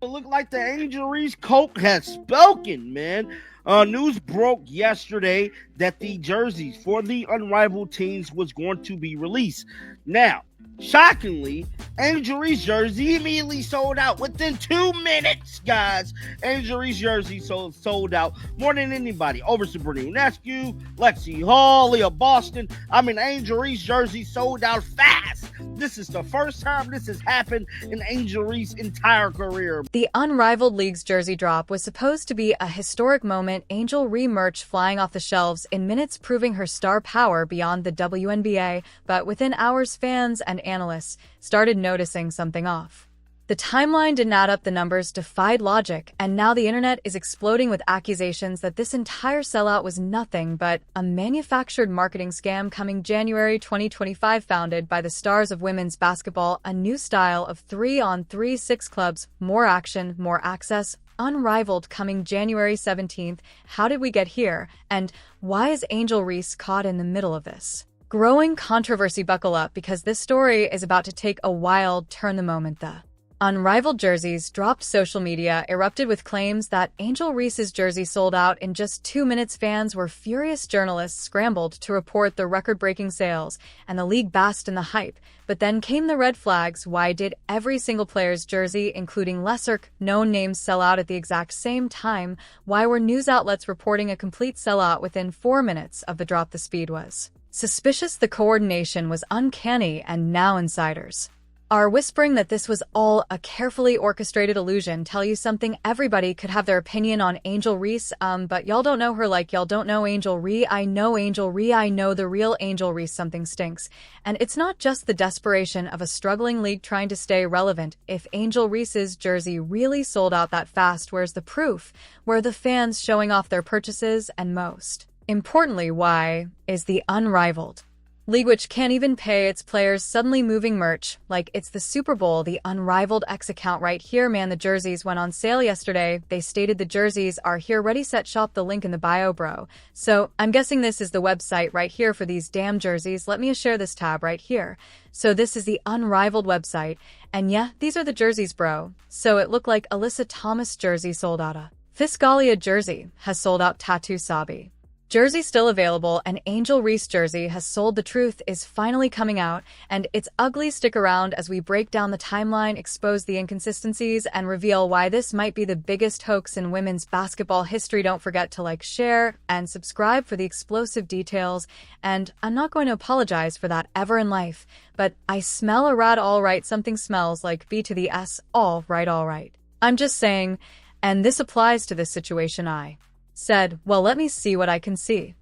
It looked like the Angel Reese Coke has spoken, man. News broke yesterday that the jerseys for the unrivaled teams was going to be released. Now, shockingly, Angel Reese jersey immediately sold out within 2 minutes, guys. Angel Reese jersey sold out more than anybody. Over Sabrina Ionescu, Lexi Hall, Leah Boston. I mean, Angel Reese jersey sold out fast. This is the first time this has happened in Angel Reese's entire career. The Unrivaled League's jersey drop was supposed to be a historic moment, Angel Reese merch flying off the shelves in minutes, proving her star power beyond the WNBA, but within hours fans and analysts started noticing something off. The timeline didn't add up, the numbers defied logic, and now the internet is exploding with accusations that this entire sellout was nothing but a manufactured marketing scam coming January 2025, founded by the stars of women's basketball, a new style of 3-on-3 six clubs, more action, more access, unrivaled, coming January 17th. How did we get here? And why is Angel Reese caught in the middle of this growing controversy? Buckle up, because this story is about to take a wild turn the moment the Unrivaled jerseys dropped. Social media erupted with claims that Angel Reese's jersey sold out in just 2 minutes. Fans were furious, journalists scrambled to report the record-breaking sales, and the league basked in the hype. But then came the red flags. Why did every single player's jersey, including lesser known names, sell out at the exact same time? Why were news outlets reporting a complete sellout within 4 minutes of the drop? The speed was suspicious, the coordination was uncanny, and now insiders are whispering that this was all a carefully orchestrated illusion. Tell you something, everybody could have their opinion on Angel Reese, but y'all don't know her like y'all don't know Angel Reese. I know Angel Reese, I know the real Angel Reese. Something stinks. And it's not just the desperation of a struggling league trying to stay relevant. If Angel Reese's jersey really sold out that fast, where's the proof? Where are the fans showing off their purchases? And most importantly, why is the Unrivaled League, which can't even pay its players, suddenly moving merch like it's the Super Bowl? The Unrivaled X account right here, man. The jerseys went on sale yesterday. They stated the jerseys are here, ready, set, shop. The link in the bio, bro. So I'm guessing this is the website right here for these damn jerseys. Let me share this tab right here. So this is the Unrivaled website. And yeah, these are the jerseys, bro. So it looked like Alyssa Thomas jersey sold out. A Fiscalia jersey has sold out. Tattoo Sabi jersey still available, and Angel Reese jersey has sold. The truth is finally coming out, and it's ugly. Stick around as we break down the timeline, expose the inconsistencies, and reveal why this might be the biggest hoax in women's basketball history. Don't forget to like, share, and subscribe for the explosive details. And I'm not going to apologize for that ever in life, but I smell a rat. All right, something smells like B to the S. All right, all right. I'm just saying, and this applies to this situation. I said, well, let me see what I can see.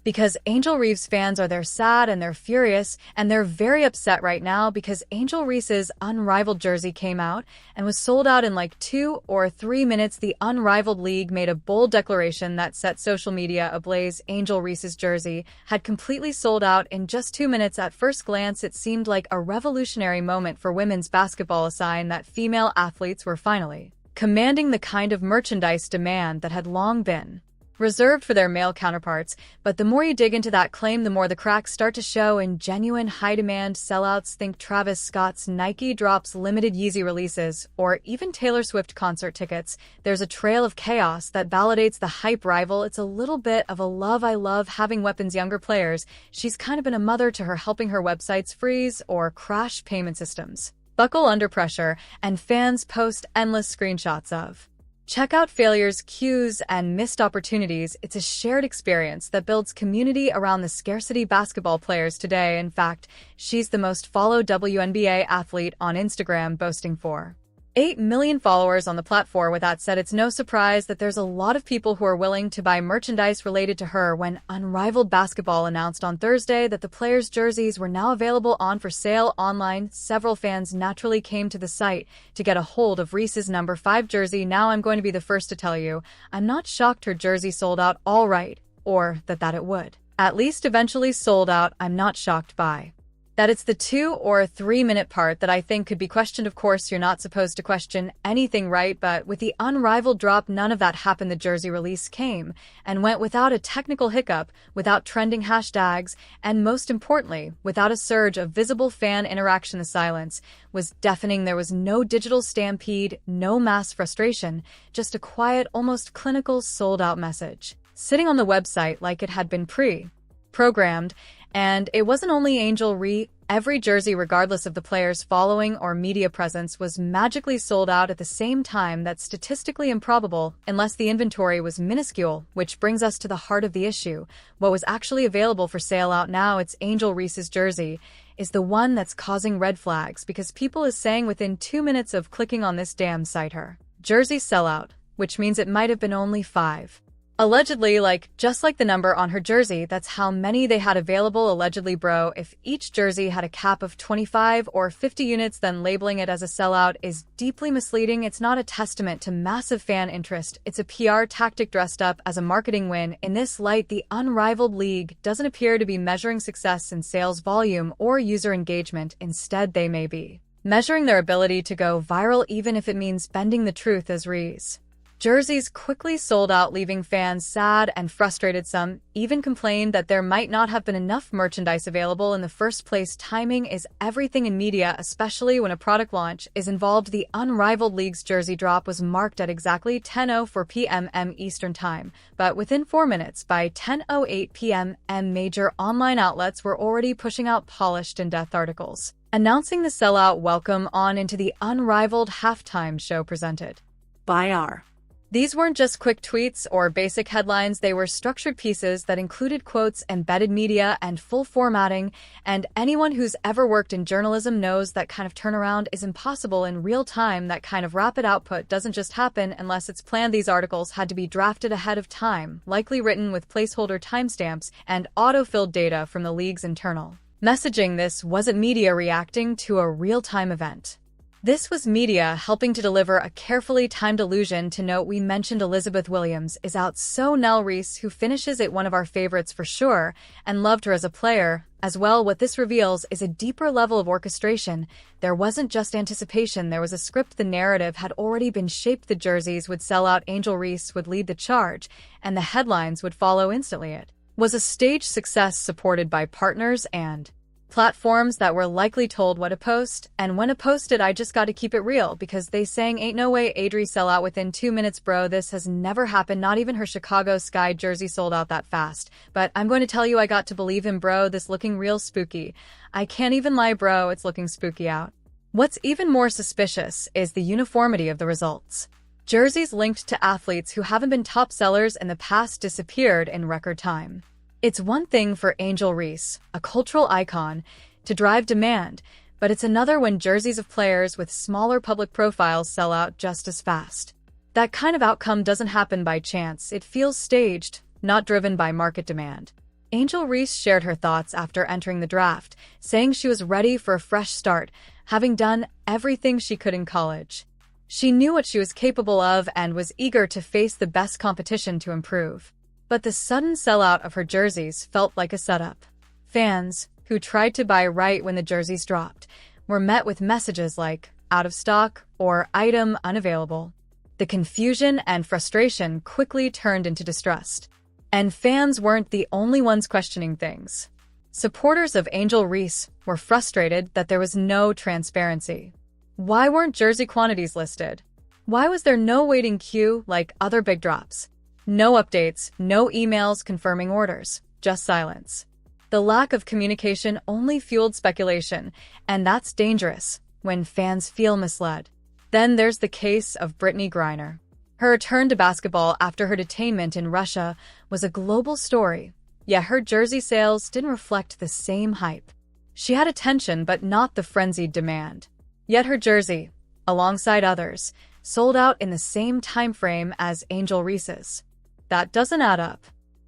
Because Angel Reese's fans they're sad and they're furious, and they're very upset right now because Angel Reese's Unrivaled jersey came out and was sold out in like 2 or 3 minutes. The Unrivaled League made a bold declaration that set social media ablaze. Angel Reese's jersey had completely sold out in just 2 minutes. At first glance, it seemed like a revolutionary moment for women's basketball, a sign that female athletes were finally commanding the kind of merchandise demand that had long been reserved for their male counterparts. But the more you dig into that claim, the more the cracks start to show in genuine high-demand sellouts. Think Travis Scott's Nike drops, limited Yeezy releases, or even Taylor Swift concert tickets. There's a trail of chaos that validates the hype. Rival, it's a little bit of a love. I love having weapons. Younger players, she's kind of been a mother to her, helping her websites freeze or crash payment systems buckle under pressure, and fans post endless screenshots of checkout failures, queues, and missed opportunities. It's a shared experience that builds community around the scarcity. Basketball players today, in fact, she's the most followed WNBA athlete on Instagram, boasting 4.8 million followers on the platform. With that said, it's no surprise that there's a lot of people who are willing to buy merchandise related to her. When Unrivaled Basketball announced on Thursday that the players' jerseys were now available for sale online, several fans naturally came to the site to get a hold of Reese's number 5 jersey. Now I'm going to be the first to tell you, I'm not shocked her jersey sold out all right, or that it would at least eventually sold out. I'm not shocked by That it's the 2 or 3 minute part that I think could be questioned. Of course, you're not supposed to question anything, right? But with the unrivaled drop, none of that happened. The jersey release came and went without a technical hiccup, without trending hashtags, and most importantly, without a surge of visible fan interaction. The silence was deafening. There was no digital stampede, no mass frustration, just a quiet, almost clinical, sold-out message sitting on the website like it had been pre-programmed. And it wasn't only Angel Reese. Every jersey, regardless of the player's following or media presence, was magically sold out at the same time. That's statistically improbable, unless the inventory was minuscule, which brings us to the heart of the issue. What was actually available for sale out now, it's Angel Reese's jersey, is the one that's causing red flags, because people is saying within 2 minutes of clicking on this damn site her jersey sellout, which means it might have been only 5. Allegedly, just like the number on her jersey, that's how many they had available. Allegedly, bro, if each jersey had a cap of 25 or 50 units, then labeling it as a sellout is deeply misleading. It's not a testament to massive fan interest. It's a PR tactic dressed up as a marketing win. In this light, the unrivaled league doesn't appear to be measuring success in sales volume or user engagement. Instead, they may be measuring their ability to go viral, even if it means bending the truth. As Reese jerseys quickly sold out, leaving fans sad and frustrated. Some even complained that there might not have been enough merchandise available in the first place. Timing is everything in media, especially when a product launch is involved. The unrivaled league's jersey drop was marked at exactly 10:04 p.m. Eastern Time, but within 4 minutes, by 10:08 p.m., major online outlets were already pushing out polished in-depth articles announcing the sellout. Welcome on into the unrivaled halftime show presented by our. These weren't just quick tweets or basic headlines. They were structured pieces that included quotes, embedded media, and full formatting. And anyone who's ever worked in journalism knows that kind of turnaround is impossible in real time. That kind of rapid output doesn't just happen unless it's planned. These articles had to be drafted ahead of time, likely written with placeholder timestamps and auto-filled data from the league's internal messaging. This wasn't media reacting to a real-time event. This was media helping to deliver a carefully timed illusion. To note, we mentioned Elizabeth Williams is out, so Nell Reese, who finishes it, one of our favorites for sure, and loved her as a player as well. What this reveals is a deeper level of orchestration. There wasn't just anticipation, there was a script. The narrative had already been shaped. The jerseys would sell out, Angel Reese would lead the charge, and the headlines would follow instantly. It was a staged success supported by partners and platforms that were likely told what to post, and when to post it. I just got to keep it real, because they sang ain't no way Adri sell out within 2 minutes, bro. This has never happened. Not even her Chicago Sky jersey sold out that fast. But I'm going to tell you, I got to believe him, bro. This looking real spooky. I can't even lie, bro. It's looking spooky out. What's even more suspicious is the uniformity of the results. Jerseys linked to athletes who haven't been top sellers in the past disappeared in record time. It's one thing for Angel Reese, a cultural icon, to drive demand, but it's another when jerseys of players with smaller public profiles sell out just as fast. That kind of outcome doesn't happen by chance. It feels staged, not driven by market demand. Angel Reese shared her thoughts after entering the draft, saying she was ready for a fresh start, having done everything she could in college. She knew what she was capable of and was eager to face the best competition to improve. But the sudden sellout of her jerseys felt like a setup. Fans, who tried to buy right when the jerseys dropped, were met with messages like out of stock or item unavailable. The confusion and frustration quickly turned into distrust. And fans weren't the only ones questioning things. Supporters of Angel Reese were frustrated that there was no transparency. Why weren't jersey quantities listed? Why was there no waiting queue like other big drops? No updates, no emails confirming orders, just silence. The lack of communication only fueled speculation, and that's dangerous when fans feel misled. Then there's the case of Brittany Griner. Her return to basketball after her detainment in Russia was a global story, yet her jersey sales didn't reflect the same hype. She had attention, but not the frenzied demand. Yet her jersey, alongside others, sold out in the same time frame as Angel Reese's. That doesn't add up.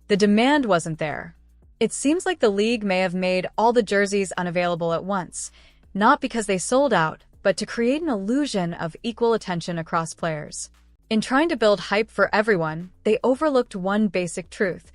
The demand wasn't there. It seems like the league may have made all the jerseys unavailable at once, not because they sold out, but to create an illusion of equal attention across players. In trying to build hype for everyone, they overlooked one basic truth.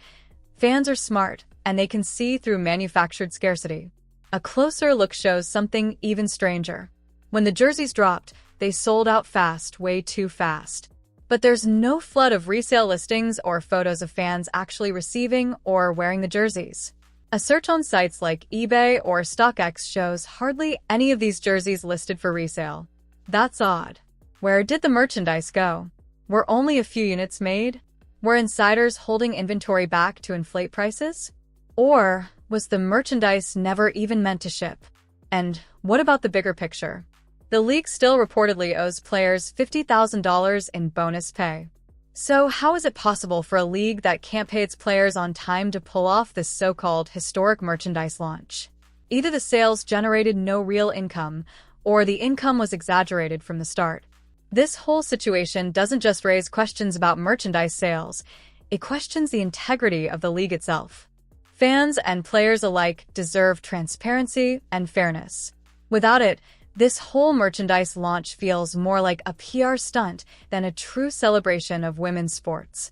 Fans are smart, and they can see through manufactured scarcity. A closer look shows something even stranger. When the jerseys dropped, they sold out fast, way too fast. But there's no flood of resale listings or photos of fans actually receiving or wearing the jerseys. A search on sites like eBay or StockX shows hardly any of these jerseys listed for resale. That's odd. Where did the merchandise go? Were only a few units made? Were insiders holding inventory back to inflate prices? Or was the merchandise never even meant to ship? And what about the bigger picture? The league still reportedly owes players $50,000 in bonus pay. So how is it possible for a league that can't pay its players on time to pull off this so-called historic merchandise launch? Either the sales generated no real income, or the income was exaggerated from the start. This whole situation doesn't just raise questions about merchandise sales, it questions the integrity of the league itself. Fans and players alike deserve transparency and fairness. Without it, this whole merchandise launch feels more like a PR stunt than a true celebration of women's sports.